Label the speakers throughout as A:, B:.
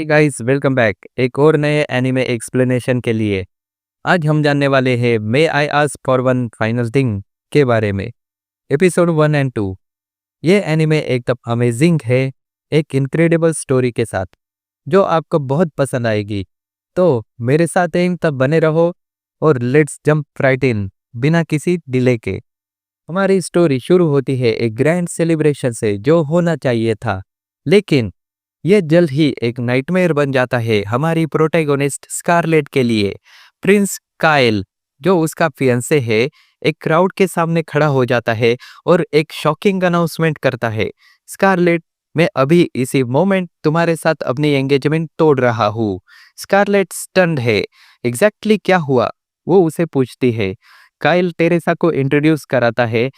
A: Guys, welcome back एक और नए एनिमे एक्सप्लेनेशन के लिए। आज हम जानने वाले हैं may I ask for one final thing के बारे में। एपिसोड 1 और 2। ये एनिमे एकदम अमेजिंग है, एक इनक्रेडिबल स्टोरी के साथ जो आपको बहुत पसंद आएगी। तो मेरे साथ इन तब बने रहो और लेट्स जंप राइट इन बिना किसी डिले के। हमारी स्टोरी शुरू होती है एक ग्रैंड सेलिब्रेशन से जो होना चाहिए था, लेकिन ये जल्द ही एक नाइटमेयर बन जाता है हमारी प्रोटैगोनिस्ट स्कारलेट के लिए। प्रिंस काइल, जो उसका फियांसे है, एक क्राउड के सामने खड़ा हो जाता है और एक शॉकिंग अनाउंसमेंट करता है, स्कारलेट, मैं अभी इसी मोमेंट तुम्हारे साथ अपनी एंगेजमेंट तोड़ रहा हूँ। स्कारलेट स्टन्ड है। एग्जैक्टली क्या हुआ, वो उसे पूछती है। काइल टेरेसा को इंट्रोड्यूस कराता है,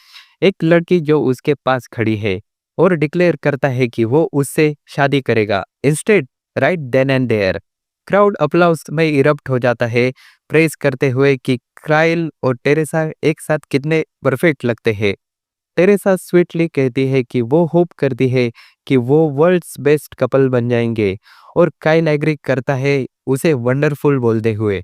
A: एक लड़की जो उसके पास खड़ी है, और डिक्लेयर करता है कि वो उससे शादी करेगा instead, right then and there. Crowd applause में इरप्ट हो जाता है, प्रेज करते हुए कि काइल और टेरेसा एक साथ कितने परफेक्ट लगते हैं। टेरेसा स्वीटली कहती है कि वो होप करती है कि वो वर्ल्ड्स बेस्ट कपल बन जाएंगे, और काइल एग्री करता है उसे वंडरफुल बोलते हुए।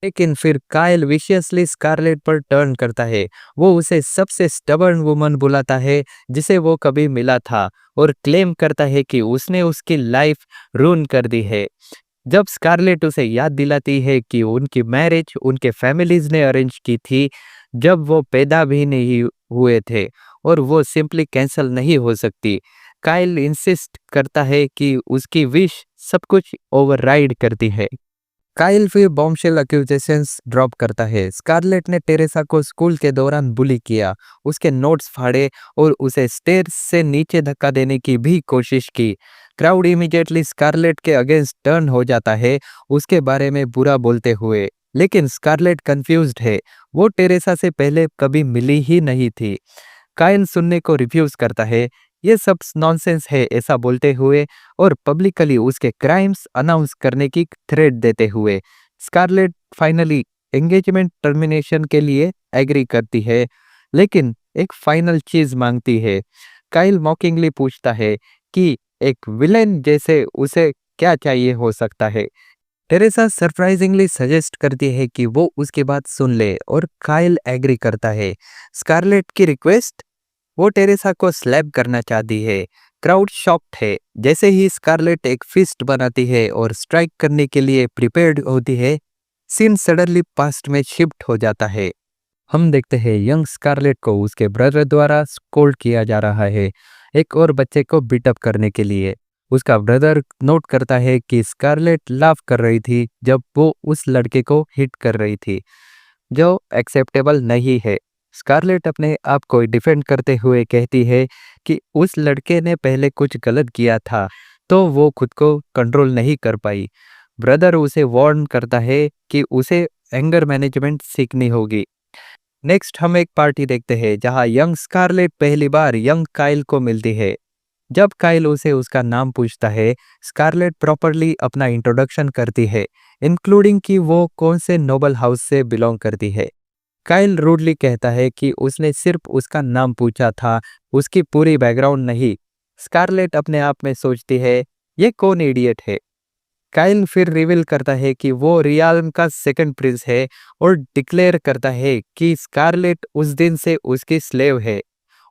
A: लेकिन फिर काइल विशियसली स्कारलेट पर टर्न करता है। वो उसे सबसे स्टबर्न वुमन बुलाता है जिसे वो कभी मिला था, और क्लेम करता है कि उसने उसकी लाइफ रून कर दी है। जब स्कारलेट उसे याद दिलाती है कि उनकी मैरिज उनके फैमिलीज ने अरेंज की थी जब वो पैदा भी नहीं हुए थे, और वो सिंपली कैंसिल नहीं हो सकती, काइल इंसिस्ट करता है कि उसकी विश सब कुछ ओवरराइड करती है। काइल फिर बॉम्बशेल एक्यूजेशंस ड्रॉप करता है। स्कारलेट ने टेरेसा को स्कूल के दौरान बुली किया, उसके नोट्स फाड़े और उसे स्टेयर्स से नीचे धक्का देने की भी कोशिश की। क्राउड इमीडिएटली स्कारलेट के अगेंस्ट टर्न हो जाता है, उसके बारे में बुरा बोलते हुए। लेकिन स्कारलेट कंफ्यूज्ड है, वो टेरेसा से पहले कभी मिली ही नहीं थी। काइल सुनने को रिफ्यूज करता है, ये सब नॉनसेंस है ऐसा बोलते हुए, और पब्लिकली उसके क्राइम्स अनाउंस करने की थ्रेट देते हुए। स्कारलेट फाइनली एंगेजमेंट टर्मिनेशन के लिए एग्री करती है, लेकिन एक फाइनल चीज मांगती है। काइल मॉकिंगली पूछता है कि एक विलेन जैसे उसे क्या चाहिए हो सकता है। टेरेसा सरप्राइजिंगली सजेस्ट करती है कि वो उसकी बात सुन ले, और काइल एग्री करता है। स्कारलेट की रिक्वेस्ट, वो टेरेसा को स्लैप करना चाहती है। क्राउड शॉक्ड है। जैसे ही स्कारलेट एक फिस्ट बनाती है और स्ट्राइक करने के लिए प्रिपेयर्ड होती है, सीन सडनली पास्ट में शिफ्ट हो जाता है। हम देखते हैं यंग स्कारलेट को उसके ब्रदर द्वारा स्कोल्ड किया जा रहा है, एक और बच्चे को बीटअप करने के लिए। उसका ब्रदर नोट करता है कि स्कारलेट लाफ कर रही थी जब वो उस लड़के को हिट कर रही थी, जो एक्सेप्टेबल नहीं है। स्कारलेट अपने आप को डिफेंड करते हुए कहती है कि उस लड़के ने पहले कुछ गलत किया था, तो वो खुद को कंट्रोल नहीं कर पाई। ब्रदर उसे वार्न करता है कि उसे एंगर मैनेजमेंट सीखनी होगी। नेक्स्ट हम एक पार्टी देखते हैं जहां यंग स्कारलेट पहली बार यंग काइल को मिलती है। जब काइल उसे उसका नाम पूछता है, स्कारलेट प्रॉपरली अपना इंट्रोडक्शन करती है, इंक्लूडिंग कि वो कौन से नोबल हाउस से बिलोंग करती है। काइल रूडली कहता है कि उसने सिर्फ उसका नाम पूछा था, उसकी पूरी बैकग्राउंड नहीं। स्कारलेट अपने आप में सोचती है, ये कौन इडियट है। काइल फिर रिवील करता है कि वो रियाल्म का सेकंड प्रिंस है, और डिक्लेयर करता है कि स्कारलेट उस दिन से उसकी स्लेव है।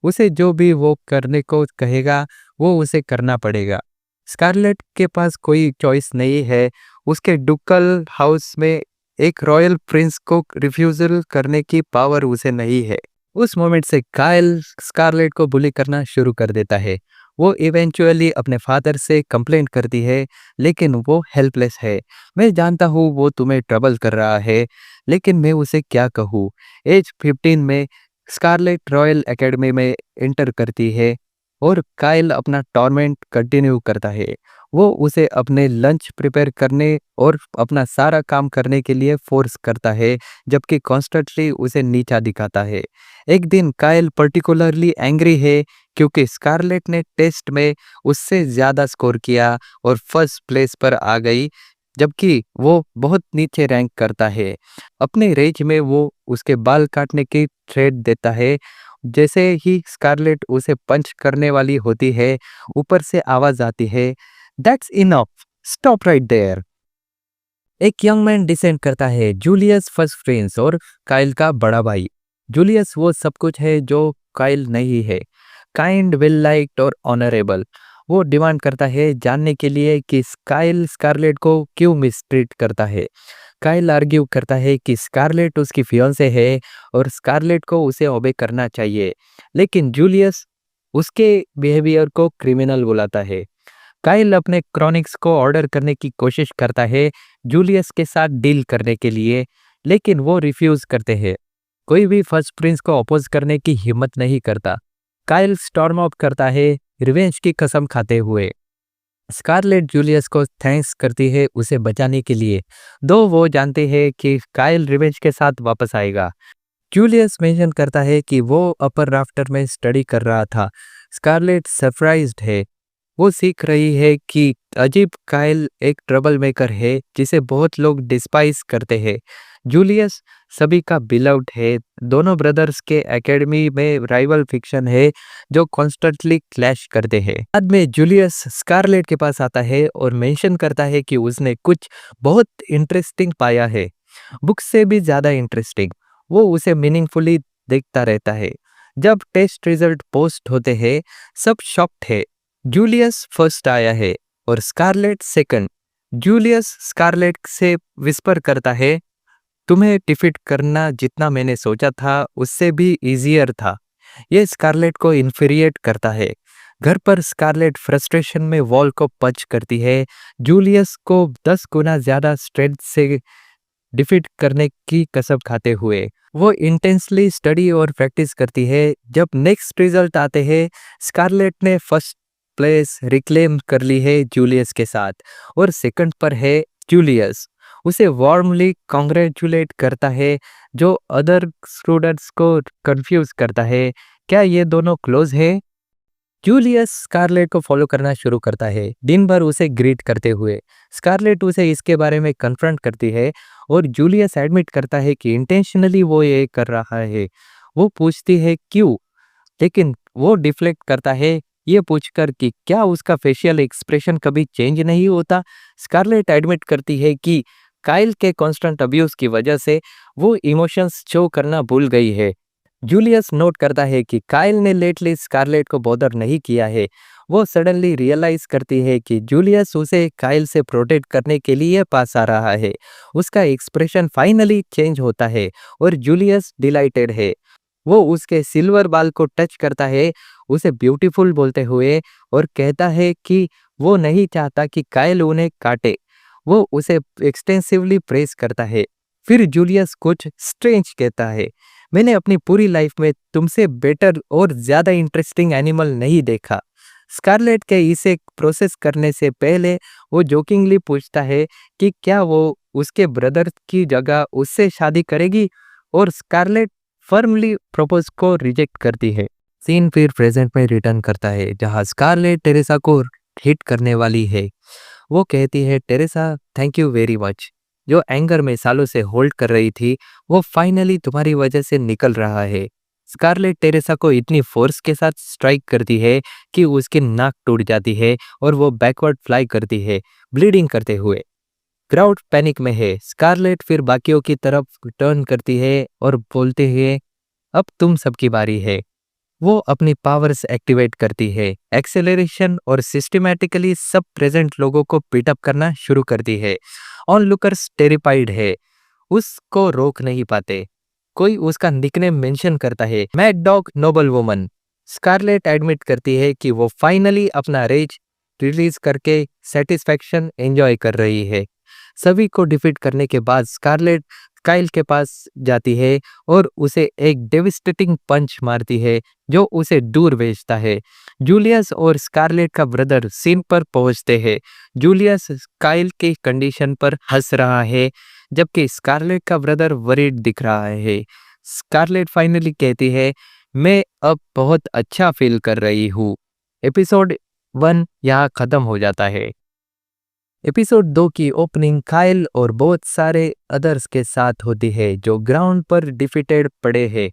A: उसे जो भी वो करने को कहेगा वो उसे करना पड़ेगा। स्कारलेट के पास कोई चॉइस नहीं है। उसके डुकल हाउस में एक रॉयल प्रिंस को रिफ्यूजल करने की पावर उसे नहीं है। उस मोमेंट से काइल स्कारलेट को बुली करना शुरू कर देता है। वो इवेंचुअली अपने फादर से कंप्लेंट करती है, लेकिन वो हेल्पलेस है। मैं जानता हूँ वो तुम्हें ट्रबल कर रहा है, लेकिन मैं उसे क्या कहूँ। एज 15 में स्कारलेट रॉयल एकेडमी में एंटर करती है, और काइल अपना टॉर्मेंट कंटिन्यू करता है। वो उसे अपने लंच प्रिपेयर करने और अपना सारा काम करने के लिए फोर्स करता है, जबकि कॉन्स्टेंटली उसे नीचा दिखाता है। एक दिन काइल पर्टिकुलरली एंग्री है क्योंकि स्कारलेट ने टेस्ट में उससे ज़्यादा स्कोर किया और फर्स्ट प्लेस पर आ गई, जबकि वो बहुत नीचे रैंक करता है। अपने रेज में वो उसके बाल काटने की थ्रेट देता है। जैसे ही स्कारलेट उसे पंच करने वाली होती है, ऊपर से आवाज आती है, that's enough. Stop right there. एक यंग मैन डिसेंड करता है, जूलियस फर्स्ट प्रिंस और काइल का बड़ा भाई। जूलियस वो सब कुछ है जो काइल नहीं है, काइंड, वेल लाइक्ड और ऑनरेबल। वो डिमांड करता है जानने के लिए कि काइल स्कारलेट को क्यों मिसट्रीट करता है। काइल आर्ग्यू करता है कि स्कारलेट उसकी फियांसे है और स्कारलेट को उसे ओबे करना चाहिए, लेकिन जूलियस उसके बिहेवियर को क्रिमिनल बुलाता है। काइल अपने क्रॉनिक्स को ऑर्डर करने की कोशिश करता है जूलियस के साथ डील करने के लिए, लेकिन वो रिफ्यूज करते हैं। कोई भी फर्स्ट प्रिंस को अपोज करने की हिम्मत नहीं करता। काइल स्टॉर्म आउट करता है, रिवेंज की कसम खाते हुए। स्कारलेट जूलियस को थैंक्स करती है उसे बचाने के लिए, दो वो जानते हैं कि काइल रिवेंज के साथ वापस आएगा। जूलियस मेंशन करता है कि वो अपर राफ्टर में स्टडी कर रहा था। स्कारलेट सरप्राइज्ड है। वो सीख रही है कि अजीब काइल एक ट्रबल मेकर है जिसे बहुत लोग डिस्पाइस करते हैं। जूलियस सभी का बिलव्ड है। दोनों ब्रदर्स के एकेडमी में राइवल फिक्शन है जो कॉन्स्टेंटली क्लैश करते हैं। बाद में जूलियस स्कारलेट के पास आता है और मेंशन करता है कि उसने कुछ बहुत इंटरेस्टिंग पाया है, बुक से भी ज्यादा इंटरेस्टिंग। वो उसे मीनिंगफुली देखता रहता है। जब टेस्ट रिजल्ट पोस्ट होते हैं, सब शॉक्ड है। जूलियस फर्स्ट आया है और स्कारलेट सेकंड। जूलियस स्कारलेट से विस्पर करता है, तुम्हें डिफीट करना जितना मैंने सोचा था उससे भी इजियर था। ये स्कारलेट को इन्फीरिएट करता है। घर पर स्कारलेट फ्रस्ट्रेशन में वॉल को पंच करती है, जूलियस को 10 गुना ज्यादा स्ट्रेंथ से डिफीट करने की कसम खाते हुए। वो इंटेंसली स्टडी और प्रैक्टिस करती है। जब नेक्स्ट रिजल्ट आते हैं, स्कारलेट ने फर्स्ट प्लेस रिक्लेम कर ली है जूलियस के साथ और सेकंड पर है जूलियस। उसे वार्मली कॉन्ग्रेचुलेट करता है, जो अदर स्टूडेंट्स को कंफ्यूज करता है। क्या ये दोनों क्लोज है? जूलियस स्कारलेट को फॉलो करना शुरू करता है, दिन भर उसे ग्रीट करते हुए। स्कारलेट उसे इसके बारे में कन्फ्रंट करती है और जूलियस एडमिट करता है कि इंटेंशनली वो ये कर रहा है। वो पूछती है क्यों, लेकिन वो डिफ्लेक्ट करता है ये पूछकर कि क्या उसका फेशियल एक्सप्रेशन कभी चेंज नहीं होता। स्कारलेट एडमिट करती है कि काइल के कांस्टेंट अब्यूज की वजह से वो इमोशंस शो करना भूल गई है। जूलियस नोट करता है कि काइल ने लेटली स्कारलेट को बॉदर नहीं किया है। वो सडनली रियलाइज करती है कि जूलियस उसे काइल से प्रोटेक्ट करने के लिए पास आ रहा है। उसका एक्सप्रेशन फाइनली चेंज होता है और जूलियस डिलाइटेड है। वो उसके सिल्वर बाल को टच करता है, उसे ब्यूटीफुल बोलते हुए, और कहता है कि वो नहीं चाहता कि काइल उन्हें काटे। वो उसे एक्सटेंसिवली प्रेस करता है। फिर जूलियस कुछ स्ट्रेंज कहता है, मैंने अपनी पूरी लाइफ में तुमसे बेटर और ज्यादा इंटरेस्टिंग एनिमल नहीं देखा। स्कारलेट के इसे प्रोसेस करने से पहले वो जोकिंगली पूछता है कि क्या वो उसके ब्रदर की जगह उससे शादी करेगी, और स्कारलेट फर्मली प्रपोज को रिजेक्ट करती है। सीन फिर प्रेजेंट में रिटर्न करता है जहां स्कारलेट टेरेसा को हिट करने वाली है। वो कहती है, Teresa thank you very much. जो एंगर में सालों से होल्ड कर रही थी वो फाइनली तुम्हारी वजह से निकल रहा है। स्कारलेट टेरेसा को इतनी फोर्स के साथ स्ट्राइक करती है कि उसकी नाक टूट जाती है और वो बैकवर्ड फ्लाई करती है, ब्लीडिंग करते हुए। क्राउड पैनिक में है। स्कारलेट फिर बाकियों की तरफ टर्न करती है और बोलते हुए, अब तुम सबकी बारी है। वो अपनी पावर्स एक्टिवेट करती है, एक्सेलरेशन, और सिस्टमैटिकली सब प्रेजेंट लोगों को पीटअप करना शुरू करती है। ऑनलुकर्स टेरिफाइड है, उसको रोक नहीं पाते। कोई उसका निकनेम मेंशन करता है, mad dog noble woman. Scarlett admit करती है कि वो फाइनली अपना रेज रिलीज करके सेटिस्फैक्शन एंजॉय कर रही है। सभी को डिफीट करने के बाद स्कारलेट काइल के पास जाती है और उसे एक डेविस्टेटिंग पंच मारती है जो उसे दूर भेजता है। जूलियस और स्कारलेट का ब्रदर सीन पर पहुंचते हैं। जूलियस काइल की कंडीशन पर हंस रहा है जबकि स्कारलेट का ब्रदर वरीड दिख रहा है। स्कारलेट फाइनली कहती है, मैं अब बहुत अच्छा फील कर रही हूँ। एपिसोड 1 यहाँ खत्म हो जाता है। एपिसोड 2 की ओपनिंग काइल और बहुत सारे अदर्स के साथ होती है जो ग्राउंड पर डिफीटेड पड़े हैं।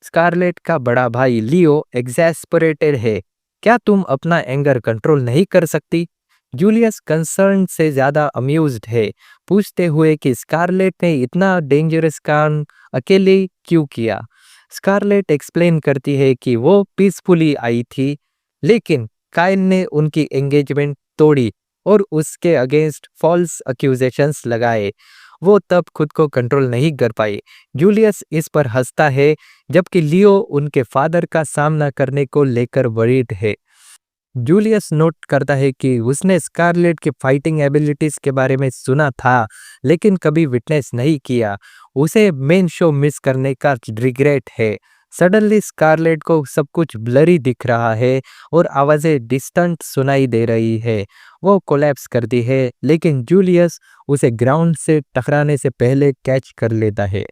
A: स्कारलेट का बड़ा भाई लियो एग्जैस्परेटेड है। क्या तुम अपना एंगर कंट्रोल नहीं कर सकती? जूलियस कंसर्न से ज्यादा अम्यूज्ड है, पूछते हुए कि स्कारलेट ने इतना डेंजरस काम अकेले क्यों किया। स्कारलेट एक्सप्लेन करती है कि वो पीसफुली आई थी, लेकिन काइल ने उनकी एंगेजमेंट तोड़ी और उसके अगेंस्ट फॉल्स अक्यूजेशंस लगाए। वो तब खुद को कंट्रोल नहीं कर पाई। जूलियस इस पर हंसता है, जबकि लियो उनके फादर का सामना करने को लेकर वरीड है। जूलियस नोट करता है कि उसने स्कारलेट की फाइटिंग एबिलिटीज के बारे में सुना था, लेकिन कभी विटनेस नहीं किया। उसे मेन शो मिस करने का रिग्रेट है। सडनली स्कारलेट को सब कुछ ब्लरी दिख रहा है और आवाजें डिस्टेंट सुनाई दे रही है। वो कोलैप्स करती है, लेकिन जूलियस उसे ग्राउंड से टकराने से पहले कैच कर लेता है।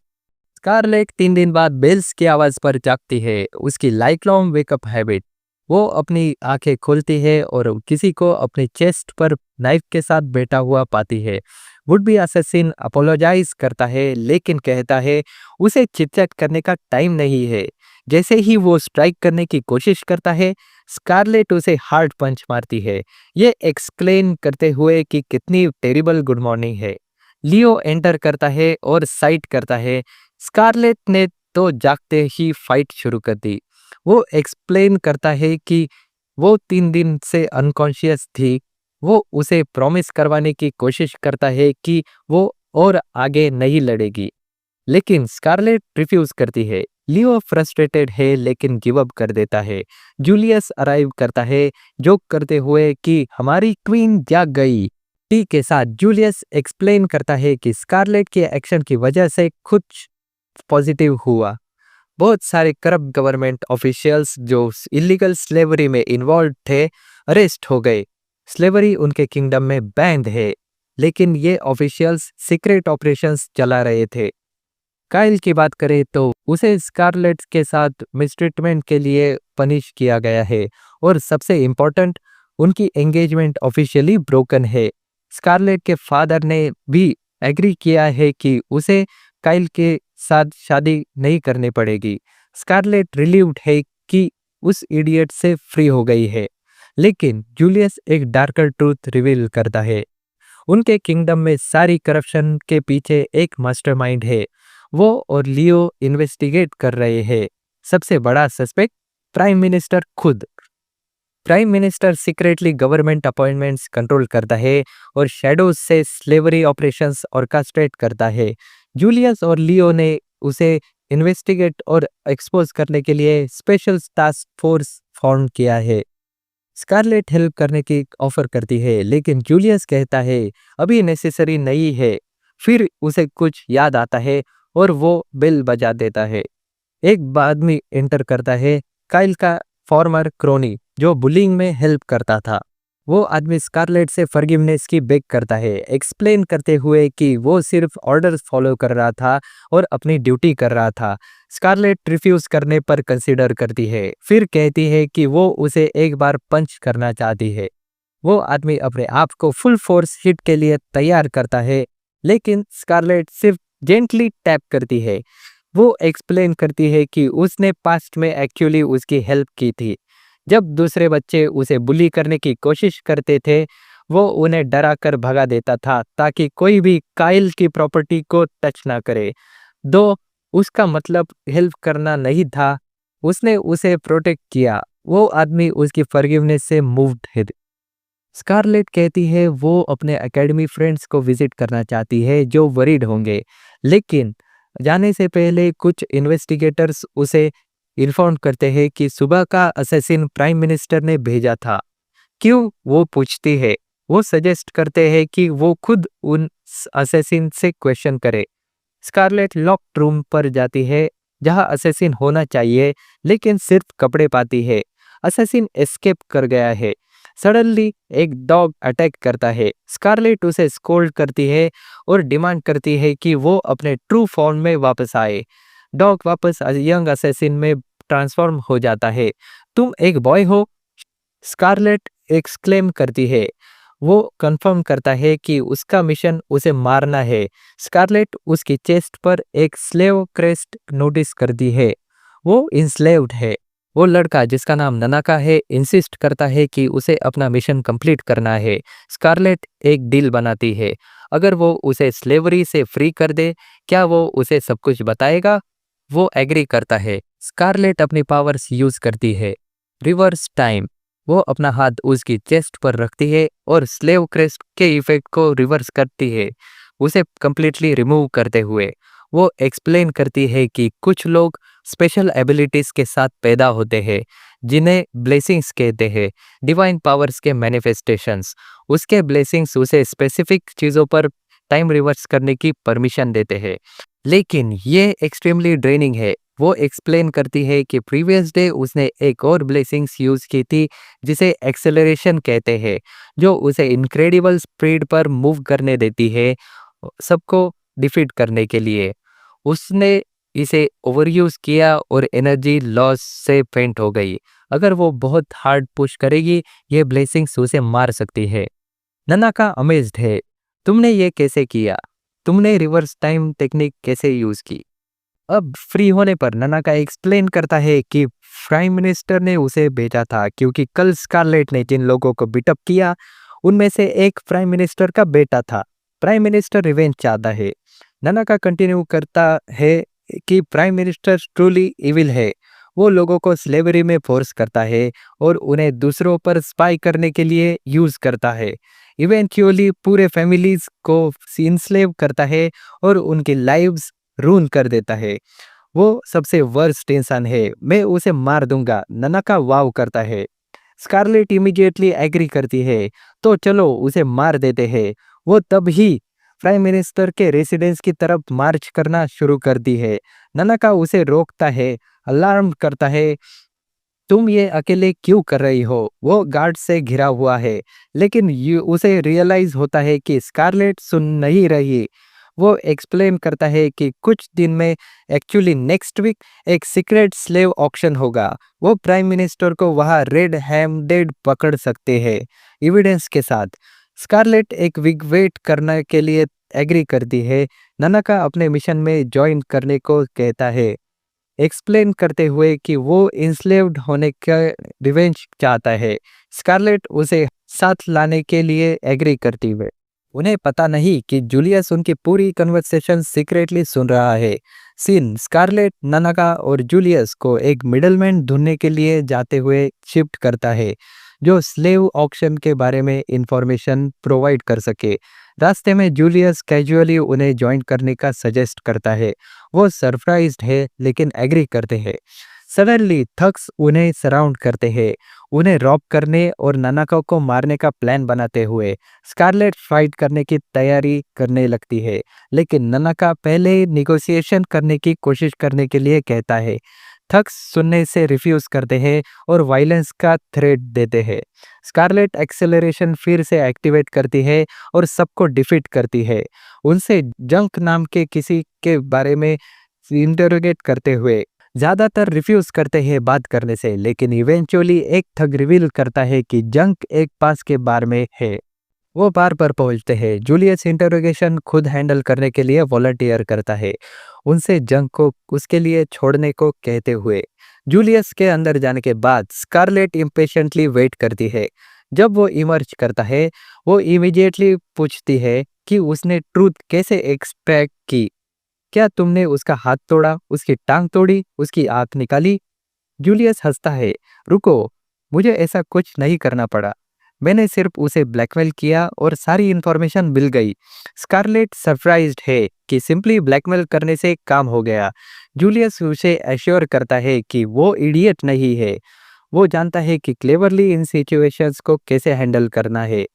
A: स्कारलेट 3 दिन बाद बेल्स की आवाज पर जागती है, उसकी लाइफ लॉन्ग वेकअप हैबिट। वो अपनी आंखें खोलती है और किसी को अपने चेस्ट पर नाइफ के साथ बैठा हुआ पाती है। वुड बी असैसिन अपोलोजाइज करता है, लेकिन कहता है उसे चिट-चैट करने का टाइम नहीं है। जैसे ही वो स्ट्राइक करने की कोशिश करता है, स्कारलेट उसे हार्ड पंच मारती है, ये एक्सप्लेन करते हुए कि कितनी टेरिबल गुड मॉर्निंग है। लियो एंटर करता है और साइट करता है। स्कारलेट ने तो जागते ही फाइट शुरू कर दी। वो एक्सप्लेन करता है कि वो 3 दिन से अनकॉन्शियस थी। वो उसे प्रॉमिस करवाने की कोशिश करता है कि वो और आगे नहीं लड़ेगी, लेकिन स्कारलेट रिफ्यूज करती है। लियो फ्रस्ट्रेटेड है, लेकिन गिव अप कर देता है। जूलियस अराइव करता है, जोक करते हुए कि हमारी क्वीन जाग गई। टी के साथ जूलियस एक्सप्लेन करता है कि स्कारलेट के एक्शन की वजह से कुछ पॉजिटिव हुआ। बहुत सारे करप्ट गवर्नमेंट ऑफिशियल्स जो इलीगल स्लेवरी में इन्वॉल्व थे, अरेस्ट हो गए। स्लेवरी उनके किंगडम में बैन्ड है, लेकिन ये ऑफिशियल्स सीक्रेट ऑपरेशंस चला रहे थे। काइल की बात करें तो उसे स्कारलेट के साथ मिसट्रीटमेंट के लिए पनिश किया गया है, और सबसे इम्पोर्टेंट, उनकी एंगेजमेंट ऑफिशियली ब्रोकन है। स्कारलेट के फादर ने भी एग्री किया है कि उसे काइल के साथ शादी नहीं करनी पड़ेगी। स्कारलेट रिलीव्ड है कि उस इडियट से फ्री हो गई है, लेकिन जूलियस एक डार्कर ट्रूथ रिवील करता है। उनके किंगडम में सारी करप्शन के पीछे एक मास्टरमाइंड है। वो और लियो इन्वेस्टिगेट कर रहे हैं। सबसे बड़ा सस्पेक्ट प्राइम मिनिस्टर खुद। Prime minister secretly government appointments control करता है और शैडोज से स्लेवरी ऑपरेशंस ऑर्केस्ट्रेट करता है। जूलियस और लियो ने उसे इन्वेस्टिगेट और एक्सपोज करने के लिए स्पेशल टास्क फोर्स फॉर्म किया है। स्कारलेट हेल्प करने की ऑफर करती है, लेकिन जूलियस कहता है अभी नेसेसरी नहीं है। फिर उसे कुछ याद आता है और वो बेल बजा देता है। एक आदमी एंटर करता है, काइल का फॉर्मर क्रोनी, जो बुलिंग में हेल्प करता था। वो आदमी स्कारलेट से फॉरगिवनेस की बेग करता है, एक्सप्लेन करते हुए कि वो सिर्फ ऑर्डर्स फॉलो कर रहा था और अपनी ड्यूटी कर रहा था। स्कारलेट रिफ्यूज करने पर कंसीडर करती है, फिर कहती है कि वो उसे एक बार पंच करना चाहती है। वो आदमी अपने आप को फुल फोर्स हिट के लिए तैयार करता है, लेकिन स्कारलेट सिर्फ जेंटली टैप करती है। वो एक्सप्लेन करती है कि उसने पास्ट में एक्चुअली उसकी हेल्प की थी। जब दूसरे बच्चे उसे बुली करने की कोशिश करते थे, वो उन्हें डरा कर भगा देता था ताकि कोई भी काइल की प्रॉपर्टी को टच ना करे। दो उसका मतलब हेल्प करना नहीं था, उसने उसे प्रोटेक्ट किया। वो आदमी उसकी फॉरगिवनेस से मूव्ड है। स्कारलेट कहती है वो अपने एकेडमी फ्रेंड्स को विजिट करना चाहती है जो वरीड होंगे, लेकिन जाने से पहले कुछ इन्वेस्टिगेटर्स उसे इन्फॉर्म करते हैं कि सुबह का असैसिन प्राइम मिनिस्टर ने भेजा था। क्यों, वो पूछती है। वो सजेस्ट करते हैं कि वो खुद उन असैसिन से क्वेश्चन करे। स्कारलेट लॉक्ड रूम पर जाती है जहां असैसिन होना चाहिए, लेकिन सिर्फ कपड़े पाती है। असैसिन एस्केप कर गया है। सडनली एक डॉग अटैक करता है। स्कारलेट उसे स्कोल्ड करती है और डिमांड करती है कि वो अपने ट्रू फॉर्म में वापस आए। डॉग वापस यंग असैसिन में ट्रांसफॉर्म हो जाता है। तुम एक बॉय हो, स्कारलेट एक्सक्लेम करती है। वो कंफर्म करता है कि उसका मिशन उसे मारना है। स्कारलेट उसकी चेस्ट पर एक स्लेव क्रेस्ट नोटिस करती है। वो इंस्लेव्ड है। वो लड़का जिसका नाम ननाका है इंसिस्ट करता है कि उसे अपना मिशन कंप्लीट करना है। स्कारलेट एक डील बनाती है, अगर वो उसे स्लेवरी से फ्री कर दे, क्या वो उसे सब कुछ बताएगा? वो एग्री करता है। स्कारलेट अपनी पावर्स यूज करती है। रिवर्स टाइम, वो अपना हाथ उसकी चेस्ट पर रखती है और स्लेव क्रेस्ट के इफेक्ट को रिवर्स करती है, उसे कंप्लीटली रिमूव करते हुए। वो एक्सप्लेन करती है कि कुछ लोग स्पेशल एबिलिटीज के साथ पैदा होते हैं, जिन्हें ब्लेसिंग्स कहते हैं, डिवाइन पावर्स के मैनिफेस्टेशंस। उसके ब्लेसिंग्स उसे स्पेसिफिक चीज़ों पर टाइम रिवर्स करने की परमिशन देते हैं, लेकिन ये एक्सट्रीमली ड्रेनिंग है। वो एक्सप्लेन करती है कि प्रीवियस डे उसने एक और ब्लेसिंग्स यूज की थी, जिसे एक्सेलरेशन कहते हैं, जो उसे इनक्रेडिबल स्पीड पर मूव करने देती है, सबको डिफीट करने के लिए। उसने इसे ओवरयूज किया और एनर्जी लॉस से फेंट हो गई। अगर वो बहुत हार्ड पुश करेगी, ये ब्लेसिंग्स उसे मार सकती है। ननाका अमेज्ड है, तुमने ये कैसे किया? तुमने रिवर्स टाइम टेक्निक कैसे यूज की? अब फ्री होने पर ननाका एक्सप्लेन करता है कि प्राइम मिनिस्टर ने उसे भेजा था, क्योंकि कल स्कारलेट ने जिन लोगों को बीटअप किया, उनमें से एक प्राइम मिनिस्टर का बेटा था। प्राइम मिनिस्टर रिवेंज चाहता है। ननाका कंटिन्यू करता है कि प्राइम मिनिस्टर ट्रूली इविल है। वो लोगों को स्लेवरी में फोर्स करता है और उन्हें दूसरों पर स्पाई करने के लिए यूज करता है। इवेंचुअली पूरे फैमिलीज को इंस्लेव करता है और उनकी लाइव्स रून कर देता है। वो सबसे वर्स्ट इंसान है, मैं उसे मार दूंगा, ननाका वाव करता है। स्कारलेट इमीडिएटली एग्री करती है, तो चलो उसे मार देते हैं। वो तब ही प्राइम मिनिस्टर के रेसिडेंस की तरफ मार्च करना शुरू करती है। ननाका उसे रोकता है, अलार्म करता है, तुम ये अकेले क्यों कर रही हो? वो गार्ड से घिरा हुआ है, लेकिन उसे रियलाइज होता है कि स्कारलेट सुन नहीं रही। वो एक्सप्लेन करता है कि कुछ दिन में, एक्चुअली नेक्स्ट वीक, एक सीक्रेट स्लेव ऑक्शन होगा। वो प्राइम मिनिस्टर को वहाँ रेड हैंडेड पकड़ सकते हैं, एविडेंस के साथ। स्कारलेट एक वीक वेट करने के लिए एग्री करती है। ननाका अपने मिशन में ज्वाइन करने को कहता है, एक्सप्लेन करते हुए कि वो इंस्लेव्ड होने का रिवेंज चाहता है। स्कारलेट उसे साथ लाने के लिए एग्री करती हुए। उन्हें पता नहीं कि जूलियस उनकी पूरी कन्वर्सेशन सीक्रेटली सुन रहा है। सीन स्कारलेट, ननाका और जूलियस को एक मिडलमैन ढूंढने के लिए जाते हुए शिफ्ट करता है, जो स्लेव ऑक्शन के बारे में इंफॉर्मेशन प्रोवाइड कर सके। रास्ते में जूलियस कैजुअली उन्हें ज्वाइन करने का सजेस्ट करता है। वो सरप्राइज्ड है, लेकिन एग्री करते हैं। सडनली थग्स उन्हें सराउंड करते हैं, उन्हें रॉब करने और ननाका को मारने का प्लान बनाते हुए। स्कारलेट फाइट करने की तैयारी करने लगती है, लेकिन ननाका पहले निगोशिएशन करने की कोशिश करने के लिए कहता है। थग्स सुनने से रिफ्यूज करते हैं और वायलेंस का थ्रेट देते हैं। स्कारलेट एक्सेलरेशन फिर से एक्टिवेट करती है और सबको डिफीट करती है, उनसे जंक नाम के किसी के बारे में इंटरोगेट करते हुए। ज्यादातर रिफ्यूज करते हैं बात करने से, लेकिन इवेंचुअली एक थग रिवील करता है कि जंक एक पास के बार में है। वो बार पर पहुंचते हैं। जूलियस इंटरोगेशन खुद हैंडल करने के लिए वॉलंटियर करता है, उनसे जंग को उसके लिए छोड़ने को कहते हुए। जूलियस के अंदर जाने के बाद स्कारलेट इम्पेशेंटली वेट करती है। जब वो इमर्ज करता है, वो इमीडिएटली पूछती है कि उसने ट्रूथ कैसे एक्सपेक्ट की। क्या तुमने उसका हाथ तोड़ा, उसकी टांग तोड़ी, उसकी आंख निकाली? जूलियस हंसता है, रुको, मुझे ऐसा कुछ नहीं करना पड़ा। मैंने सिर्फ उसे ब्लैकमेल किया और सारी इंफॉर्मेशन मिल गई। स्कारलेट सरप्राइज्ड है कि सिंपली ब्लैकमेल करने से काम हो गया। जूलियस उसे एश्योर करता है कि वो इडियट नहीं है, वो जानता है कि क्लेवरली इन सिचुएशंस को कैसे हैंडल करना है।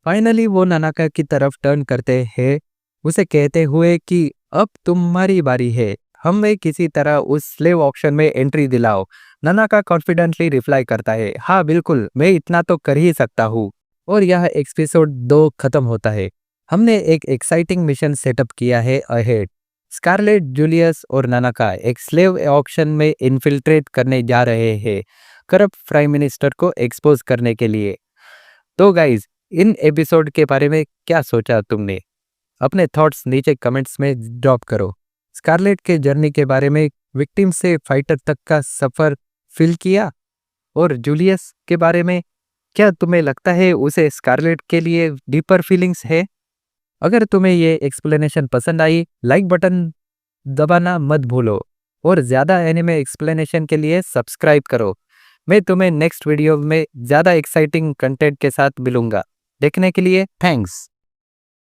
A: फाइनली वो ननाका की तरफ टर्न करते हैं, उसे कहते हुए कि अब तुम्हारी बारी है, हमें किसी तरह उस स्लेव ऑक्शन में एंट्री दिलाओ। ननाका कॉन्फिडेंटली रिप्लाई करता है, हाँ बिल्कुल, मैं इतना तो कर ही सकता हूँ। और यह एपिसोड 2 खत्म होता है। हमने एक एक्साइटिंग मिशन सेटअप किया है अहेड। स्कारलेट, जूलियस और ननाका एक स्लेव ऑक्शन में इन्फिल्ट्रेट करने जा रहे हैं, करप्ट प्राइम मिनिस्टर को एक्सपोज करने के लिए। तो गाइज, इन एपिसोड के बारे में क्या सोचा तुमने? अपने थॉट्स नीचे कमेंट्स में ड्रॉप करो। स्कारलेट के जर्नी के बारे में, विक्टिम से फाइटर तक का सफर फील किया? और जूलियस के बारे में क्या तुम्हें लगता है उसे स्कारलेट के लिए डीपर फीलिंग्स है? अगर तुम्हें ये एक्सप्लेनेशन पसंद आई, लाइक बटन दबाना मत भूलो और ज़्यादा एनिमे एक्सप्लेनेशन के लिए सब्सक्राइब करो। मैं तुम्हें नेक्स्ट वीडियो में ज़्यादा एक्साइटिंग कंटेंट के साथ मिलूंगा। देखने के लिए थैंक्स।